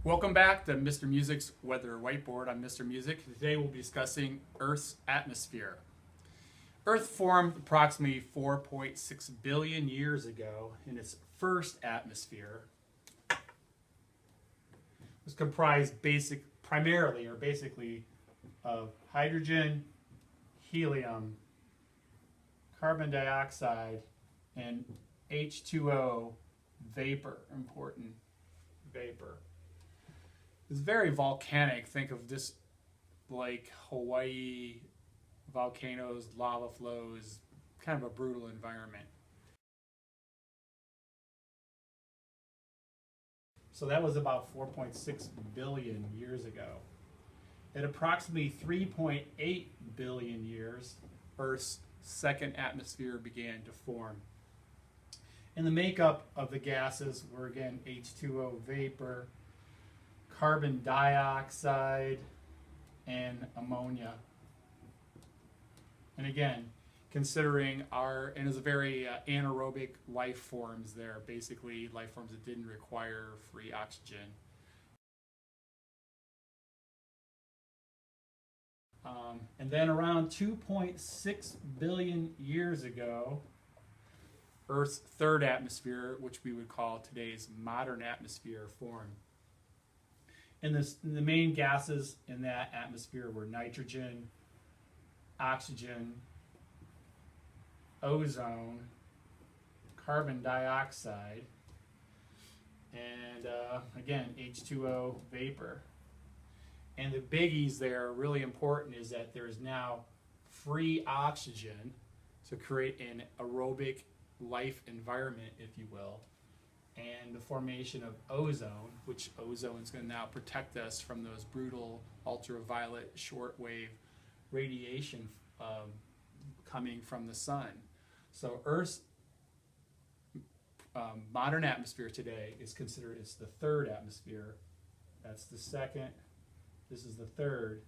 Welcome back to Mr. Music's Weather Whiteboard. I'm Mr. Music. Today we'll be discussing Earth's atmosphere. Earth formed approximately 4.6 billion years ago, and its first atmosphere was comprised primarily of hydrogen, helium, carbon dioxide, and H2O vapor, important vapor. It's very volcanic. Think of this like Hawaii volcanoes, lava flows, kind of a brutal environment. So that was about 4.6 billion years ago. At approximately 3.8 billion years, Earth's second atmosphere began to form. And the makeup of the gases were again H2O vapor, carbon dioxide, and ammonia. And again, considering and it's a very anaerobic life forms there, basically life forms that didn't require free oxygen. And then around 2.6 billion years ago, Earth's third atmosphere, which we would call today's modern atmosphere, formed. And the main gases in that atmosphere were nitrogen, oxygen, ozone, carbon dioxide, and again, H2O vapor. And the biggies there, really important, is that there is now free oxygen to create an aerobic life environment, if you will, and the formation of ozone, which ozone is going to now protect us from those brutal ultraviolet shortwave radiation coming from the sun. So Earth's modern atmosphere today is considered, it's the third atmosphere. That's the second. This is the third.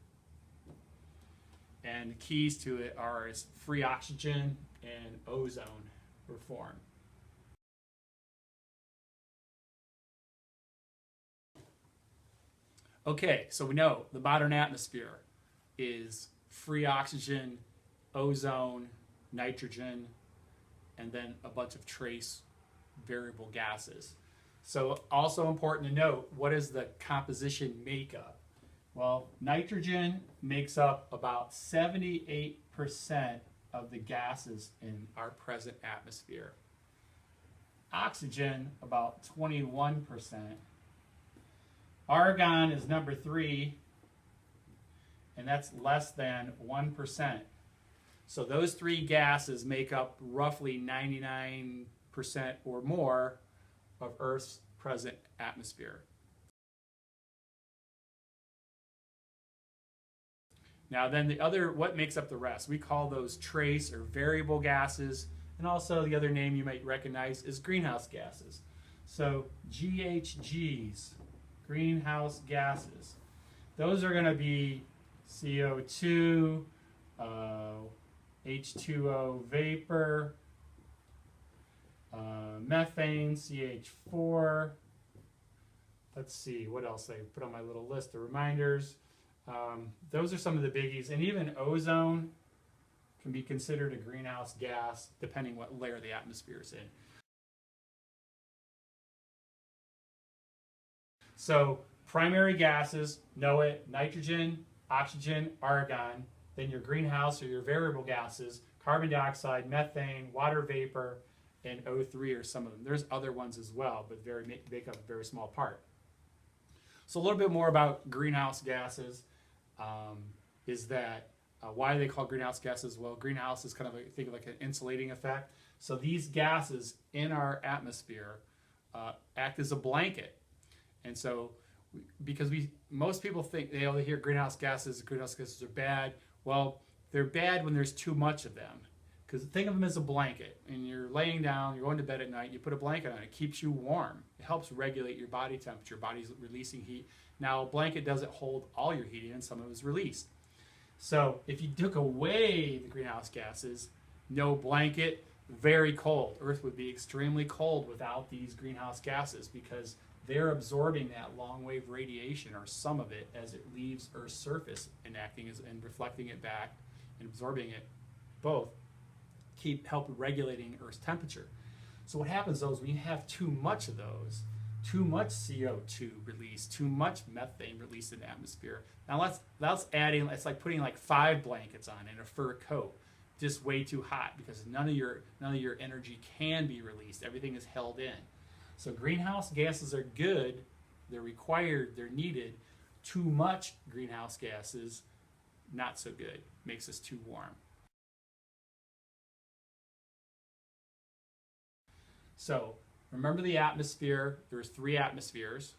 And the keys to it are free oxygen and ozone were formed. Okay, so we know the modern atmosphere is free oxygen, ozone, nitrogen, and then a bunch of trace variable gases. So also important to note, what is the composition makeup? Well, nitrogen makes up about 78% of the gases in our present atmosphere. Oxygen, about 21%. Argon is number 3, and that's less than 1%. So those three gases make up roughly 99% or more of Earth's present atmosphere. Now then what makes up the rest? We call those trace or variable gases, and also the other name you might recognize is greenhouse gases. So GHGs, greenhouse gases. Those are going to be CO2, H2O vapor, methane, CH4. Let's see, what else I put on my little list of reminders. Those are some of the biggies. And even ozone can be considered a greenhouse gas, depending what layer the atmosphere is in. So primary gases, know it, nitrogen, oxygen, argon. Then your greenhouse or your variable gases, carbon dioxide, methane, water vapor, and O3 are some of them. There's other ones as well, but make up a very small part. So a little bit more about greenhouse gases is that why they call greenhouse gases? Well, greenhouse is kind of think of like an insulating effect. So these gases in our atmosphere act as a blanket. And so, because most people think they only hear greenhouse gases are bad. Well, they're bad when there's too much of them. Because think of them as a blanket, and you're laying down, you're going to bed at night, you put a blanket on, it keeps you warm. It helps regulate your body temperature, your body's releasing heat. Now, a blanket doesn't hold all your heat in, some of it is released. So, if you took away the greenhouse gases, no blanket, very cold. Earth would be extremely cold without these greenhouse gases because they're absorbing that long wave radiation, or some of it, as it leaves Earth's surface and acting as, and reflecting it back and absorbing it. Both help regulating Earth's temperature. So what happens though is when you have too much of those, too much CO2 released, too much methane released in the atmosphere. Now that's adding, it's like putting like 5 blankets on in a fur coat, just way too hot, because none of your energy can be released. Everything is held in. So greenhouse gases are good, they're required, they're needed. Too much greenhouse gases, not so good, makes us too warm. So remember the atmosphere, there's 3 atmospheres.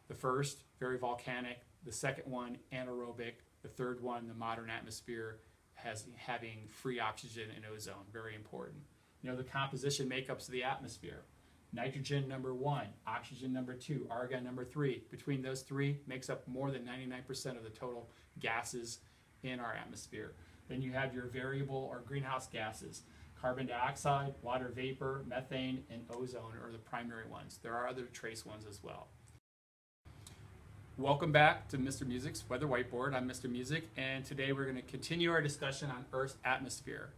The first, very volcanic. The second one, anaerobic. The third one, the modern atmosphere, having free oxygen and ozone, very important. You know the composition makeups of the atmosphere. Nitrogen number 1, oxygen number 2, argon number 3. Between those 3 makes up more than 99% of the total gases in our atmosphere. Then you have your variable or greenhouse gases. Carbon dioxide, water vapor, methane, and ozone are the primary ones. There are other trace ones as well. Welcome back to Mr. Music's Weather Whiteboard. I'm Mr. Music, and today we're going to continue our discussion on Earth's atmosphere.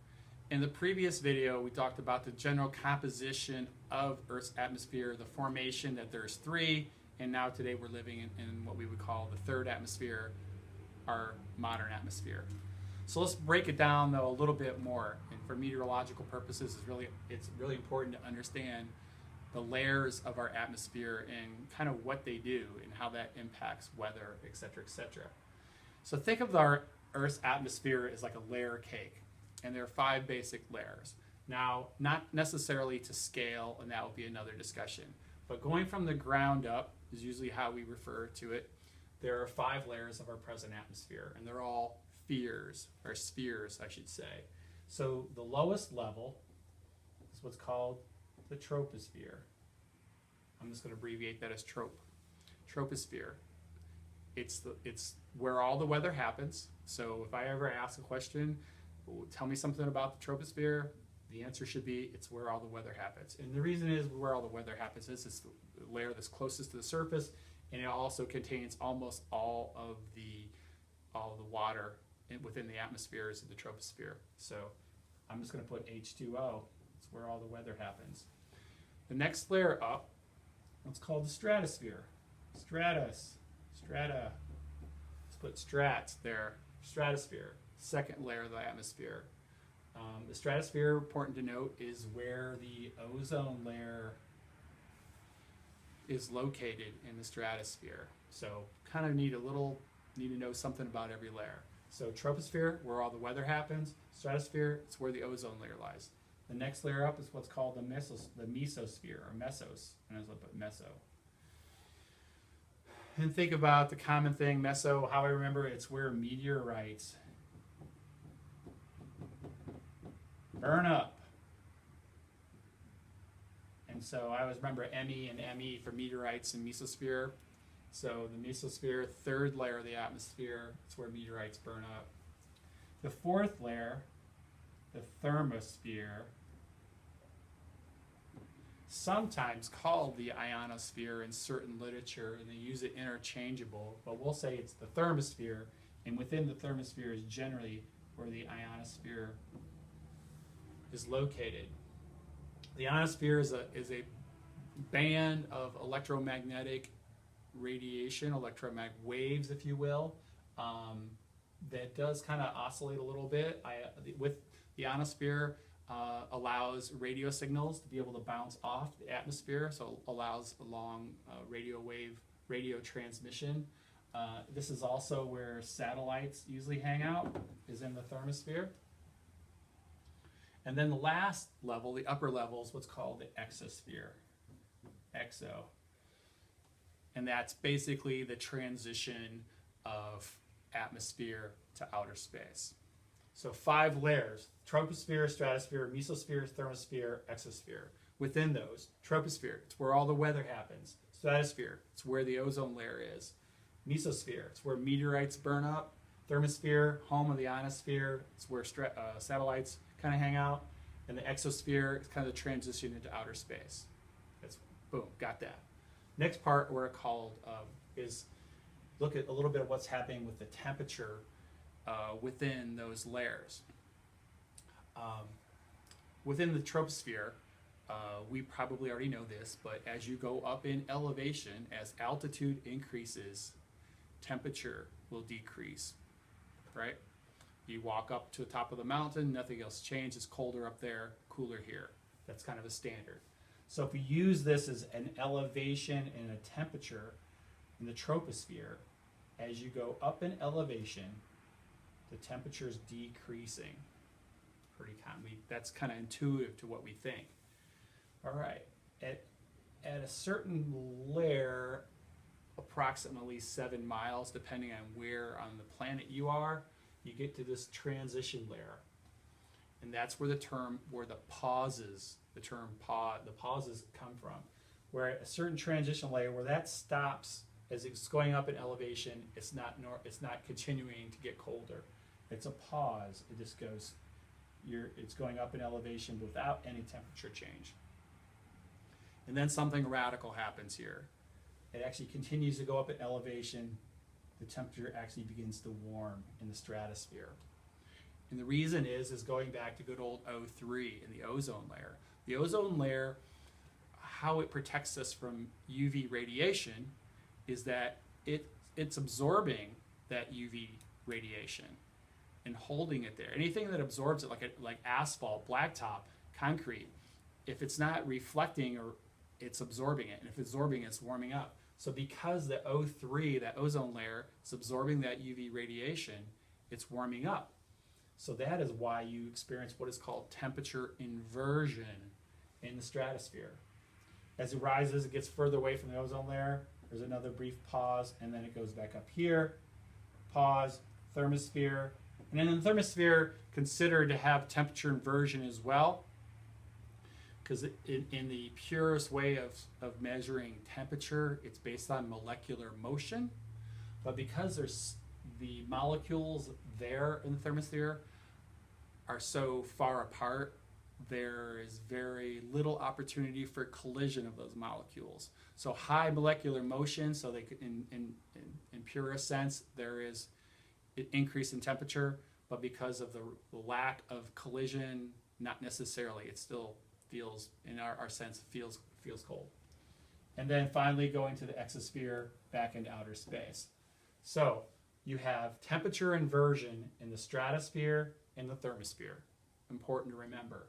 In the previous video, we talked about the general composition of Earth's atmosphere, the formation that there's 3, and now today we're living in what we would call the 3rd atmosphere, our modern atmosphere. So let's break it down though a little bit more. And for meteorological purposes, it's really important to understand the layers of our atmosphere and kind of what they do and how that impacts weather, etc., etc. So think of our Earth's atmosphere as like a layer cake, and there are 5 basic layers. Now, not necessarily to scale, and that will be another discussion, but going from the ground up is usually how we refer to it. There are 5 layers of our present atmosphere, and they're all spheres, I should say. So the lowest level is what's called the troposphere. I'm just going to abbreviate that as troposphere. It's where all the weather happens. So if I ever ask a question, tell me something about the troposphere, the answer should be it's where all the weather happens. And the reason is where all the weather happens is it's the layer that's closest to the surface, and it also contains almost all of the water within the atmosphere is in the troposphere. So I'm just going to put H2O. It's where all the weather happens. The next layer up, what's called the stratosphere. Strata. Let's put strats there. Stratosphere. Second layer of the atmosphere. The stratosphere, important to note, is where the ozone layer is located in the stratosphere. So kind of need to know something about every layer. So troposphere, where all the weather happens. Stratosphere, it's where the ozone layer lies. The next layer up is what's called the mesosphere, or mesos, and I put meso. And think about the common thing, meso, how I remember it's where meteorites burn up. And so I always remember ME and ME for meteorites and mesosphere. So the mesosphere, 3rd layer of the atmosphere, it's where meteorites burn up. The 4th layer, the thermosphere, sometimes called the ionosphere in certain literature, and they use it interchangeable, but we'll say it's the thermosphere, and within the thermosphere is generally where the ionosphere is located. The ionosphere is a band of electromagnetic radiation, electromagnetic waves, if you will, that does kind of oscillate a little bit. With the ionosphere, allows radio signals to be able to bounce off the atmosphere, so allows a long radio transmission. This is also where satellites usually hang out, is in the thermosphere. And then the last level, the upper level, is what's called the exosphere. Exo. And that's basically the transition of atmosphere to outer space. So 5 layers: troposphere, stratosphere, mesosphere, thermosphere, exosphere. Within those, troposphere, it's where all the weather happens. Stratosphere, it's where the ozone layer is. Mesosphere, it's where meteorites burn up. Thermosphere, home of the ionosphere, it's where satellites kind of hang out. And the exosphere is kind of the transition into outer space. That's, boom, got that. Next part we're called is look at a little bit of what's happening with the temperature within those layers. Within the troposphere, we probably already know this, but as you go up in elevation, as altitude increases, temperature will decrease, right? You walk up to the top of the mountain, nothing else changes, it's colder up there, cooler here. That's kind of a standard. So if we use this as an elevation and a temperature in the troposphere, as you go up in elevation, the temperature is decreasing. Pretty common. That's kind of intuitive to what we think. All right, at a certain layer, approximately 7 miles, depending on where on the planet you are, you get to this transition layer. And that's where the term pauses come from. Where at a certain transition layer, where that stops as it's going up in elevation, it's not continuing to get colder. It's a pause. It just goes, it's going up in elevation without any temperature change. And then something radical happens here. It actually continues to go up in elevation. The temperature actually begins to warm in the stratosphere. And the reason is going back to good old O3 in the ozone layer. The ozone layer, how it protects us from UV radiation is that it's absorbing that UV radiation and holding it there. Anything that absorbs it, like asphalt, blacktop, concrete, if it's not reflecting, or it's absorbing it, and if it's absorbing it, it's warming up. So because the O3, that ozone layer, is absorbing that UV radiation, it's warming up. So that is why you experience what is called temperature inversion in the stratosphere. As it rises, it gets further away from the ozone layer. There's another brief pause, and then it goes back up here. Pause, thermosphere. And then in the thermosphere, considered to have temperature inversion as well, because in the purest way of measuring temperature, it's based on molecular motion. But because there's the molecules there in the thermosphere are so far apart, there is very little opportunity for collision of those molecules. So high molecular motion, so they could, in purest sense, there is an increase in temperature, but because of the lack of collision, not necessarily. It still feels, in our sense, feels cold. And then finally going to the exosphere, back into outer space. So you have temperature inversion in the stratosphere and the thermosphere. Important to remember.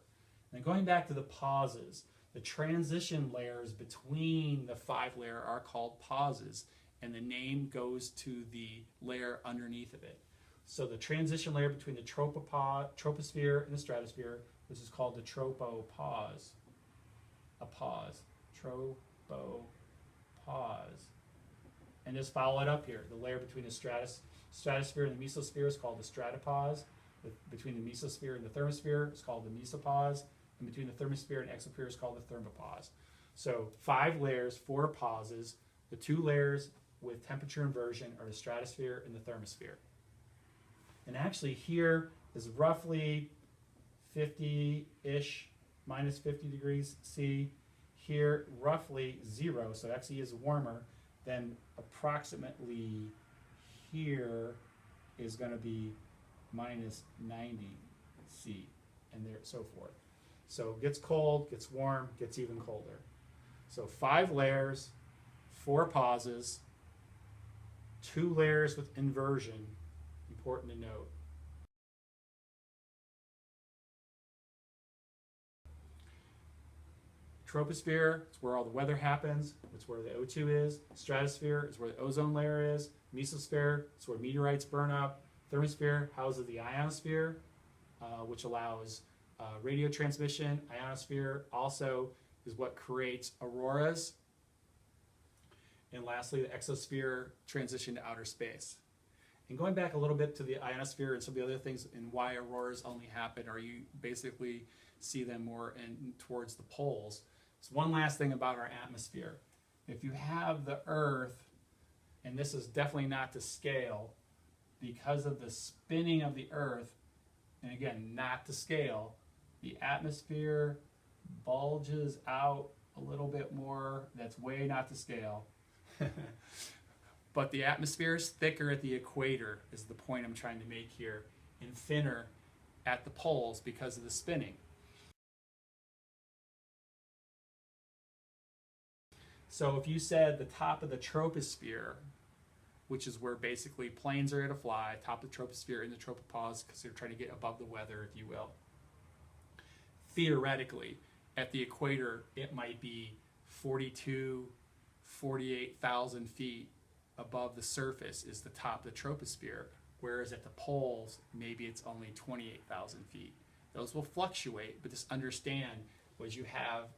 And going back to the pauses, the transition layers between the 5 layer are called pauses, and the name goes to the layer underneath of it. So the transition layer between the troposphere and the stratosphere, this is called the tropopause. A pause. Tropopause. And just follow it up here. The layer between the stratosphere and the mesosphere is called the stratopause. Between the mesosphere and the thermosphere is called the mesopause. And between the thermosphere and exosphere is called the thermopause. So 5 layers, 4 pauses. The 2 layers with temperature inversion are the stratosphere and the thermosphere. And actually here is roughly 50-ish, minus 50 degrees C. Here roughly 0, so it actually is warmer. Then approximately here is going to be minus 90 C, and there so forth. So it gets cold, gets warm, gets even colder. So 5 layers, 4 pauses, 2 layers with inversion, important to note. Troposphere, it's where all the weather happens, it's where the O2 is. Stratosphere is where the ozone layer is. Mesosphere, it's where meteorites burn up. Thermosphere houses the ionosphere, which allows radio transmission. Ionosphere also is what creates auroras. And lastly, the exosphere transition to outer space. And going back a little bit to the ionosphere and some of the other things and why auroras only happen, or you basically see them more towards the poles. So one last thing about our atmosphere. If you have the Earth, and this is definitely not to scale, because of the spinning of the Earth, and again, not to scale, the atmosphere bulges out a little bit more. That's way not to scale. But the atmosphere is thicker at the equator, is the point I'm trying to make here, and thinner at the poles because of the spinning. So if you said the top of the troposphere, which is where basically planes are going to fly, top of the troposphere in the tropopause, because they're trying to get above the weather, if you will. Theoretically, at the equator, it might be 48,000 feet above the surface is the top of the troposphere, whereas at the poles, maybe it's only 28,000 feet. Those will fluctuate, but just understand was you have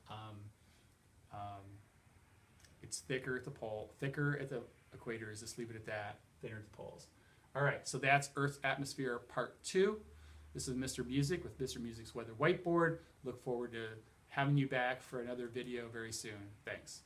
it's thicker at the pole, thicker at the equators, just leave it at that, thinner at the poles. All right, so that's Earth's atmosphere part 2. This is Mr. Music with Mr. Music's Weather Whiteboard. Look forward to having you back for another video very soon. Thanks.